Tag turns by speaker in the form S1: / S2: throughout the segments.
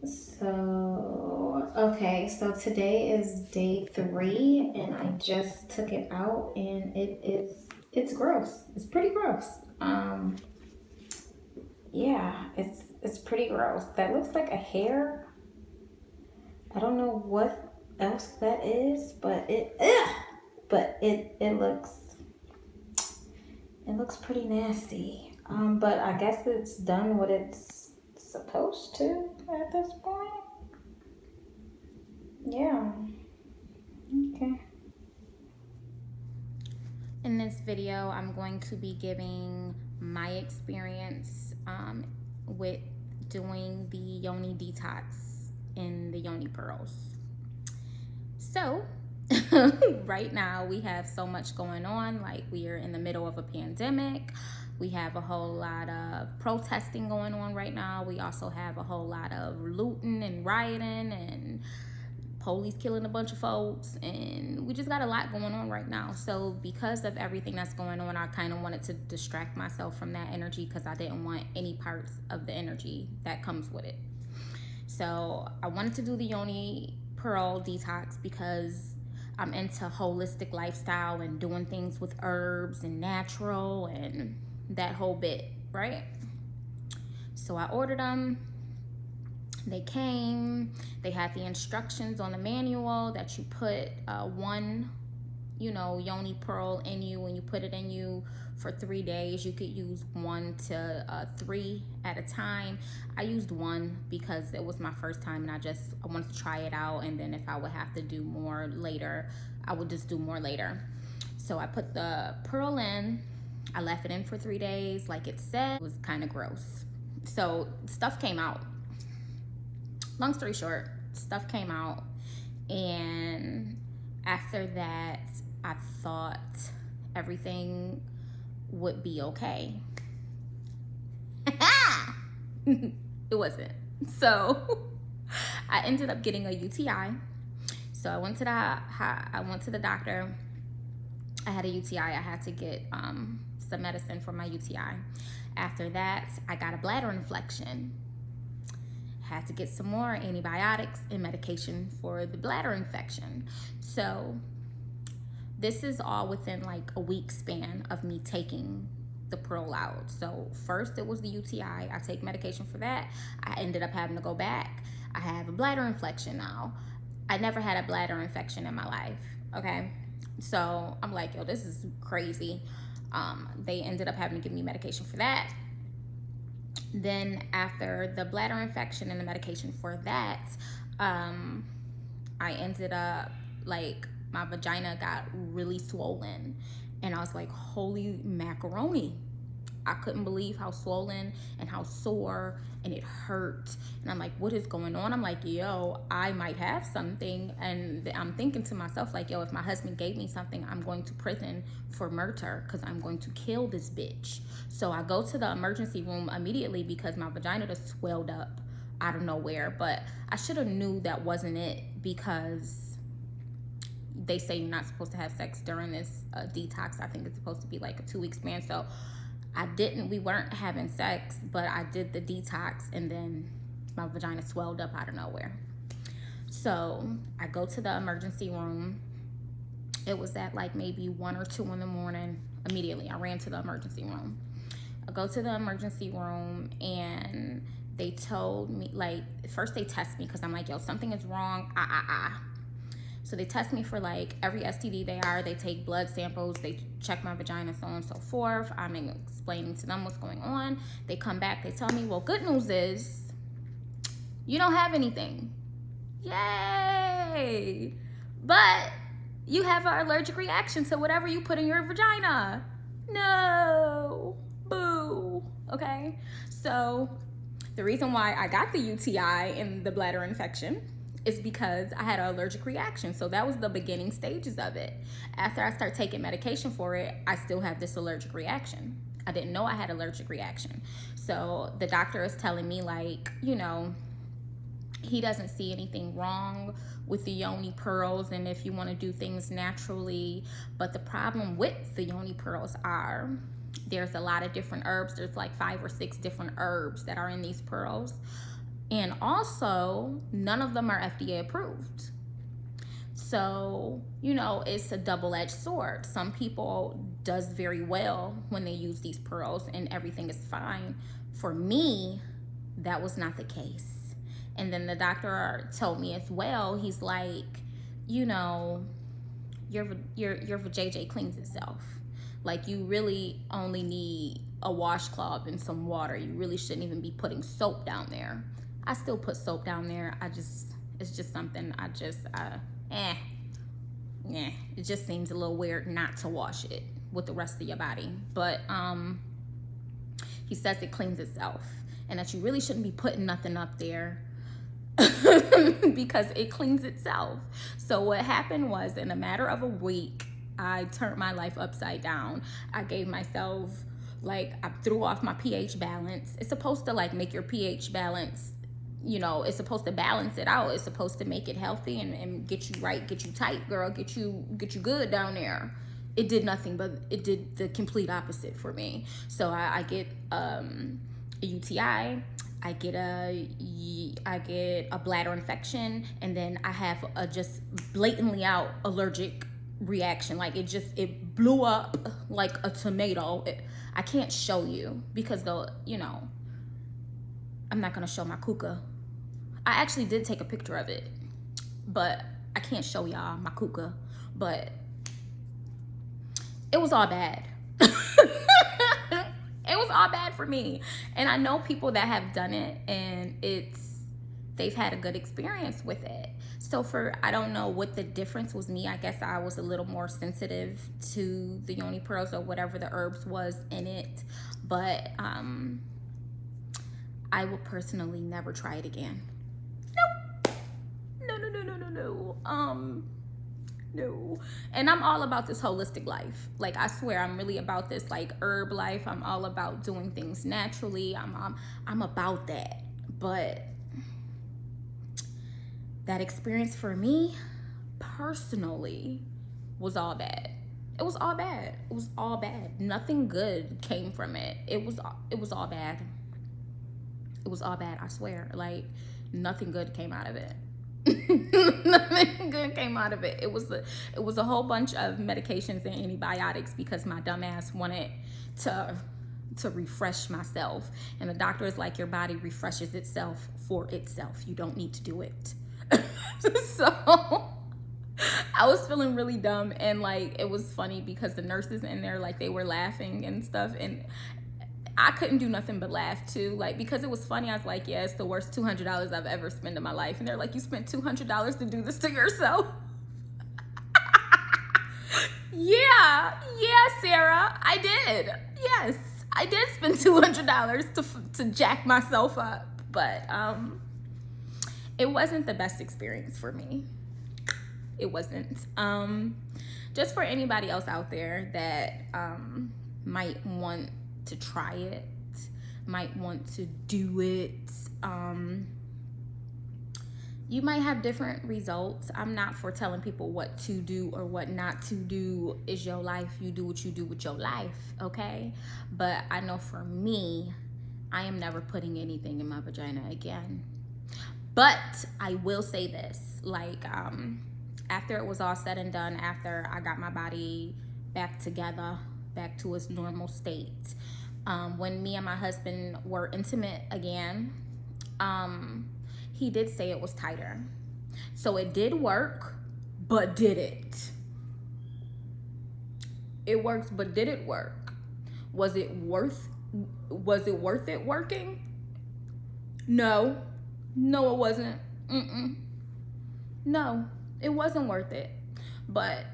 S1: So today is day 3 and I just took it out and it's gross. It's pretty gross. Yeah, it's pretty gross. That looks like a hair. I don't know what else that is, but it looks pretty nasty. But I guess it's done what it's supposed to at this point. Yeah. Okay. In this video, I'm going to be giving my experience with doing the Yoni Detox in the Yoni Pearls. So, right now we have so much going on. Like, we are in the middle of a pandemic. We have a whole lot of protesting going on right now. We also have a whole lot of looting and rioting and police killing a bunch of folks, and we just got a lot going on right now. So because of everything that's going on, I kind of wanted to distract myself from that energy because I didn't want any parts of the energy that comes with it. So I wanted to do the Yoni Pearl detox because I'm into holistic lifestyle and doing things with herbs and natural and that whole bit, right? So I ordered them. They came. They had the instructions on the manual that you put one, Yoni Pearl in you. When you put it in you for 3 days, you could use 1 to 3 at a time. I used 1 because it was my first time and I wanted to try it out, and then if I would have to do more later, I would just do more later. So I put the pearl in. I left it in for 3 days like it said. It was kind of gross. So stuff came out. Long story short, stuff came out, and after that, I thought everything would be okay. It wasn't. So I ended up getting a UTI. So I went to the doctor. I had a UTI. I had to get some medicine for my UTI. After that, I got a bladder infection. Had to get some more antibiotics and medication for the bladder infection. So this is all within like a week span of me taking the pearl out. So first it was the UTI. I take medication for that. I ended up having to go back. I have a bladder infection now. I never had a bladder infection in my life, okay? So I'm like, yo, this is crazy. They ended up having to give me medication for that. Then after the bladder infection and the medication for that, I ended up, like, my vagina got really swollen, and I was like, holy macaroni. I couldn't believe how swollen and how sore, and it hurt. And I'm like, what is going on? I'm like, yo, I might have something. And I'm thinking to myself, like, yo, if my husband gave me something, I'm going to prison for murder because I'm going to kill this bitch. So I go to the emergency room immediately because my vagina just swelled up out of nowhere. But I should have knew that wasn't it because they say you're not supposed to have sex during this detox. I think it's supposed to be like a 2-week span. So we weren't having sex, but I did the detox, and then my vagina swelled up out of nowhere. So I go to the emergency room. It was at like maybe 1 or 2 in the morning. Immediately, I ran to the emergency room. I go to the emergency room, and they told me, like, first they test me because I'm like, yo, something is wrong. So they test me for like every STD they take blood samples, they check my vagina, so on and so forth. I'm explaining to them what's going on. They come back, they tell me, well, good news is you don't have anything. Yay! But you have an allergic reaction to whatever you put in your vagina. No. Boo. Okay? So the reason why I got the UTI and the bladder infection is because I had an allergic reaction. So that was the beginning stages of it. After I start taking medication for it, I still have this allergic reaction. I didn't know I had allergic reaction. So the doctor is telling me, like, he doesn't see anything wrong with the Yoni Pearls, and if you want to do things naturally. But the problem with the Yoni Pearls are there's a lot of different herbs. There's like 5 or 6 different herbs that are in these pearls. And also, none of them are FDA approved. So, you know, it's a double-edged sword. Some people does very well when they use these pearls and everything is fine. For me, that was not the case. And then the doctor told me as well, he's like, you know, your vajayjay cleans itself. Like, you really only need a washcloth and some water. You really shouldn't even be putting soap down there. I still put soap down there. It's just something it just seems a little weird not to wash it with the rest of your body. But he says it cleans itself and that you really shouldn't be putting nothing up there because it cleans itself. So what happened was, in a matter of a week, I turned my life upside down. I gave myself, like, I threw off my pH balance. It's supposed to, like, make your pH balance, you know, it's supposed to balance it out. It's supposed to make it healthy and get you right, get you tight, girl, get you good down there. It did nothing, but it did the complete opposite for me. So I get a UTI, I get a bladder infection, and then I have a just blatantly out allergic reaction. Like, it blew up like a tomato. I can't show you because you know, I'm not gonna show my kuka. I actually did take a picture of it, but I can't show y'all my kuka. But it was all bad. It was all bad for me. And I know people that have done it and they've had a good experience with it. So I don't know what the difference was. Me, I guess I was a little more sensitive to the Yoni Pearls or whatever the herbs was in it. But I will personally never try it again. No. And I'm all about this holistic life. Like, I swear, I'm really about this, like, herb life. I'm all about doing things naturally. I'm about that. But that experience for me personally was all bad. It was all bad. It was all bad. Nothing good came from it. It was all bad. It was all bad, I swear. Like, nothing good came out of it. Nothing good came out of it. It was a whole bunch of medications and antibiotics because my dumb ass wanted to refresh myself. And the doctor is like, your body refreshes itself for itself. You don't need to do it. So I was feeling really dumb, and like, it was funny because the nurses in there, like, they were laughing and stuff, and I couldn't do nothing but laugh too, like, because it was funny. I was like, yeah, it's the worst $200 I've ever spent in my life. And they're like, you spent $200 to do this to yourself? Yeah, Sarah, I did. Yes, I did spend $200 to jack myself up, but it wasn't the best experience for me. It wasn't. Just for anybody else out there that might want to try it, might want to do it, you might have different results. I'm not for telling people what to do or what not to do. Is your life. You do what you do with your life, okay? But I know for me, I am never putting anything in my vagina again. But I will say this, like, after it was all said and done, after I got my body back together, back to its normal state, when me and my husband were intimate again, he did say it was tighter. So it did work, but did it? It works, but did it work? Was it worth it working? No, it wasn't. No, it wasn't worth it. But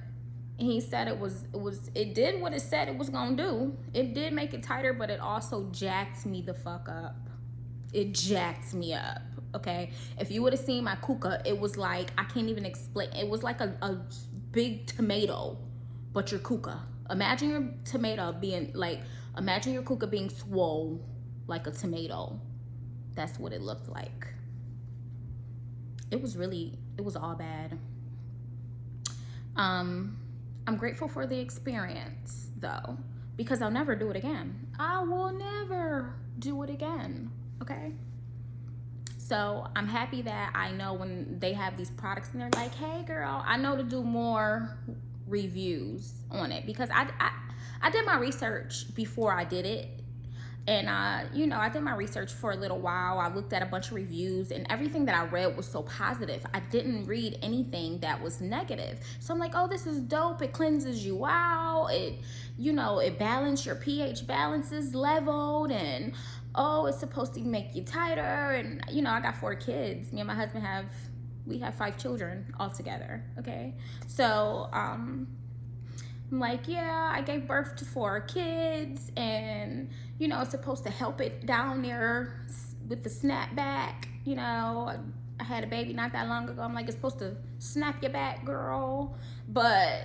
S1: he said it did what it said it was gonna do. It did make it tighter, but it also jacked me the fuck up. It jacked me up, okay? If you would have seen my kuka, it was like, I can't even explain. It was like a big tomato, but your kuka. Imagine your tomato being like, imagine your kuka being swole like a tomato. That's what it looked like. It was all bad. I'm grateful for the experience though, because I'll never do it again. I will never do it again, okay? So I'm happy that I know when they have these products and they're like, hey girl, I know to do more reviews on it, because I did my research before I did it. And you know, I did my research for a little while. I looked at a bunch of reviews, and everything that I read was so positive. I didn't read anything that was negative. So I'm like, oh, this is dope. It cleanses you out. It, you know, it balances your pH balance is leveled, and oh, it's supposed to make you tighter. And you know, I got 4 kids. Me and my husband have 5 children altogether. Okay, so I'm like, yeah, I gave birth to 4 kids, and you know, it's supposed to help it down there with the snapback. You know, I had a baby not that long ago. I'm like, it's supposed to snap your back, girl. But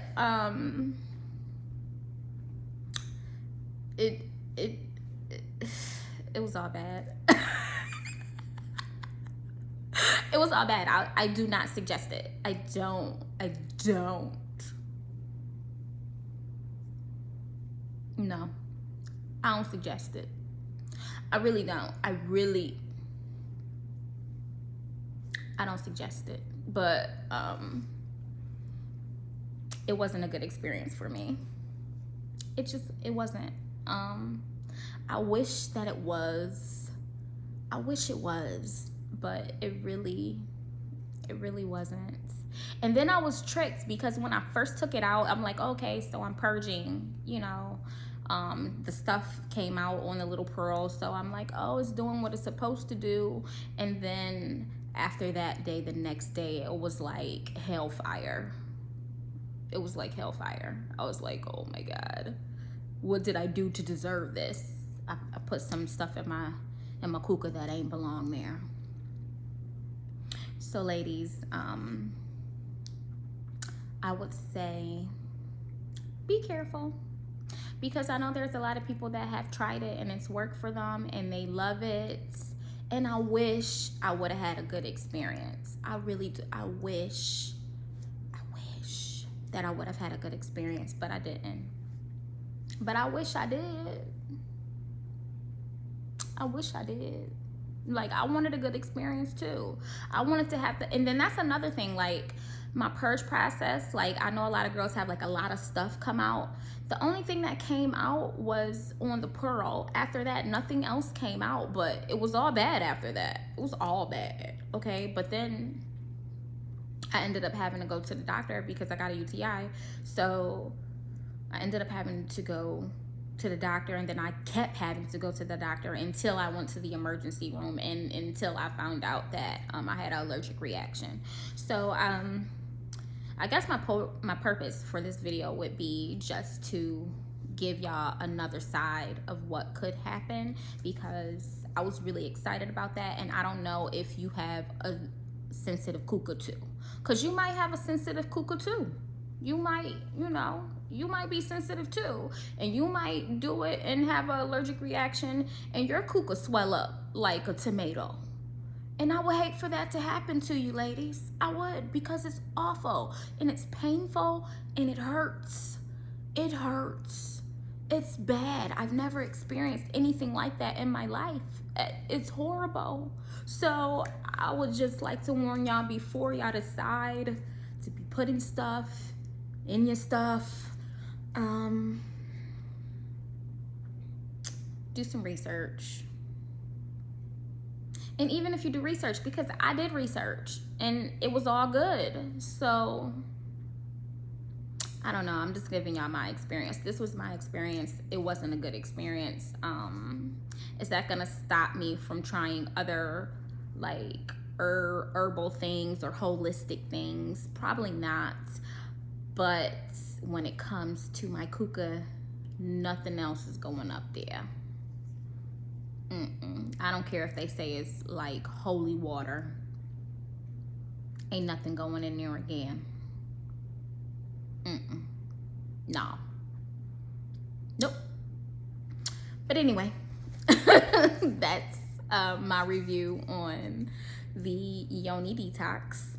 S1: it was all bad. It was all bad. I do not suggest it. I don't. No, I don't suggest it. I really don't. I don't suggest it. But it wasn't a good experience for me. It wasn't. I wish that it was. I wish it was, but it really wasn't. And then I was tricked, because when I first took it out, I'm like, okay, so I'm purging, you know. The stuff came out on the little pearls, so I'm like, oh, it's doing what it's supposed to do. And then after that day, the next day, it was like hellfire. It was like hellfire. I was like, oh my God, what did I do to deserve this? I put some stuff in my kuka that ain't belong there. So ladies, I would say be careful, because I know there's a lot of people that have tried it and it's worked for them and they love it. And I wish I would have had a good experience. I really do. I wish that I would have had a good experience, but I didn't. But I wish I did. I wish I did. Like, I wanted a good experience too. I wanted to have and then that's another thing, like my purge process, like I know a lot of girls have like a lot of stuff come out. The only thing that came out was on the pearl. After that, nothing else came out, but it was all bad after that. It was all bad, okay? But then I ended up having to go to the doctor because I got a UTI. So I ended up having to go to the doctor, and then I kept having to go to the doctor until I went to the emergency room, and until I found out that I had an allergic reaction. So I guess my purpose for this video would be just to give y'all another side of what could happen, because I was really excited about that. And I don't know if you have a sensitive kuka too, because you might have a sensitive kuka too. You might, you know, you might be sensitive too, and you might do it and have an allergic reaction and your kuka swell up like a tomato. And I would hate for that to happen to you, ladies. I would, because it's awful and it's painful and it hurts. It hurts. It's bad. I've never experienced anything like that in my life. It's horrible. So I would just like to warn y'all before y'all decide to be putting stuff in your stuff. Do some research. And even if you do research, because I did research and it was all good. So I don't know, I'm just giving y'all my experience. This was my experience. It wasn't a good experience. Is that gonna stop me from trying other like herbal things or holistic things? Probably not. But when it comes to my kuka, nothing else is going up there. I don't care if they say it's like holy water. Ain't nothing going in there again. No. Nope. But anyway, that's my review on the Yoni Detox,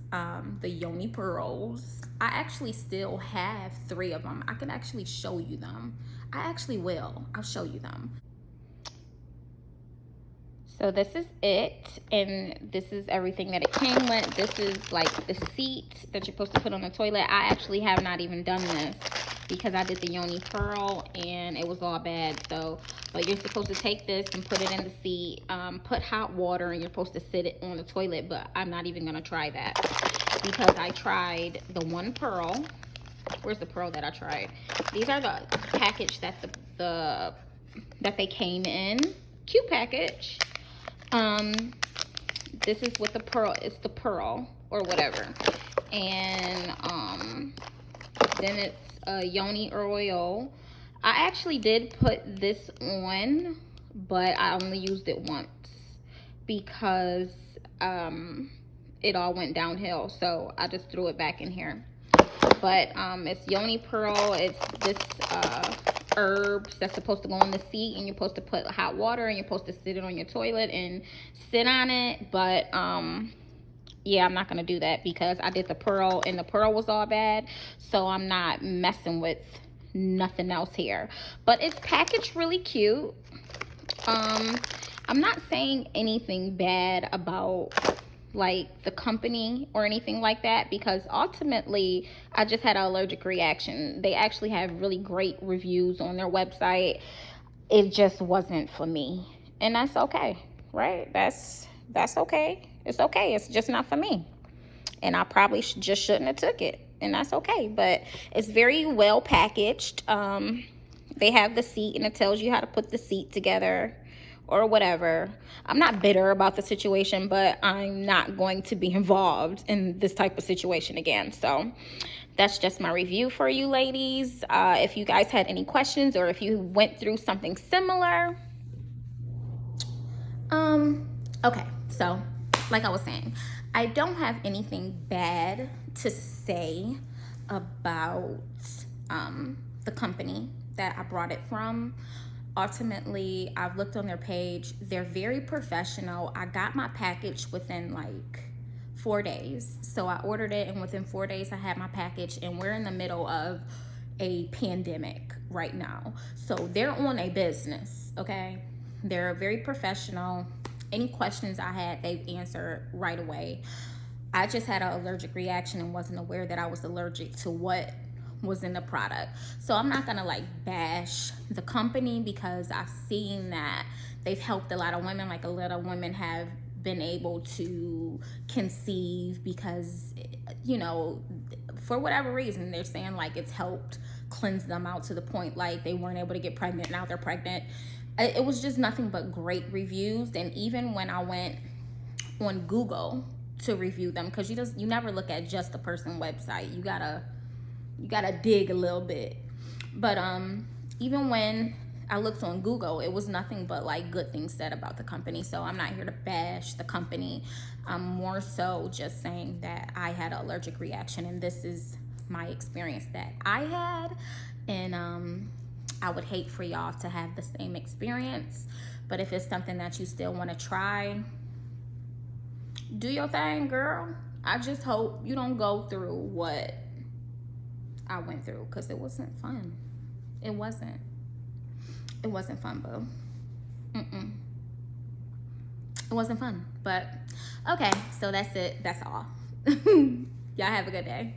S1: the Yoni Pearls. I actually still have 3 of them. I can actually show you them. I actually will. I'll show you them. So this is it, and this is everything that it came with. This is like the seat that you're supposed to put on the toilet. I actually have not even done this because I did the Yoni Pearl and it was all bad. So, but you're supposed to take this and put it in the seat, put hot water, and you're supposed to sit it on the toilet. But I'm not even gonna try that because I tried the one pearl. Where's the pearl that I tried? These are the package that that they came in. Cute package. This is with the pearl. It's the pearl or whatever. And then it's a Yoni oil. I actually did put this on, but I only used it once because it all went downhill. So I just threw it back in here. But it's Yoni Pearl. It's this herbs that's supposed to go on the seat, and you're supposed to put hot water, and you're supposed to sit it on your toilet and sit on it. But yeah, I'm not gonna do that because I did the pearl and the pearl was all bad, so I'm not messing with nothing else here. But it's packaged really cute. I'm not saying anything bad about like the company or anything like that, because ultimately I just had an allergic reaction. They actually have really great reviews on their website. It just wasn't for me, and that's okay, right? That's okay. It's okay. It's just not for me, and I probably just shouldn't have took it, and that's okay. But it's very well packaged. They have the seat, and it tells you how to put the seat together or whatever. I'm not bitter about the situation, but I'm not going to be involved in this type of situation again. So that's just my review for you ladies. If you guys had any questions or if you went through something similar. Okay, so like I was saying, I don't have anything bad to say about the company that I brought it from. Ultimately, I've looked on their page. They're very professional. I got my package within like 4 days. So I ordered it, and within 4 days I had my package, and we're in the middle of a pandemic right now. So they're on a business, okay? They're very professional. Any questions I had, they've answered right away. I just had an allergic reaction and wasn't aware that I was allergic to what was in the product. So I'm not gonna like bash the company because I've seen that they've helped a lot of women. Like a lot of women have been able to conceive because, you know, for whatever reason, they're saying like it's helped cleanse them out to the point like they weren't able to get pregnant. Now they're pregnant. It was just nothing but great reviews. And even when I went on Google to review them, because you never look at just the person website. You gotta dig a little bit. But even when I looked on Google, it was nothing but like good things said about the company. So I'm not here to bash the company. I'm more so just saying that I had an allergic reaction, and this is my experience that I had. And I would hate for y'all to have the same experience. But if it's something that you still want to try, do your thing, girl. I just hope you don't go through what I went through, because it wasn't fun. It wasn't fun, boo. It wasn't fun. But okay, so that's it. That's all. Y'all have a good day.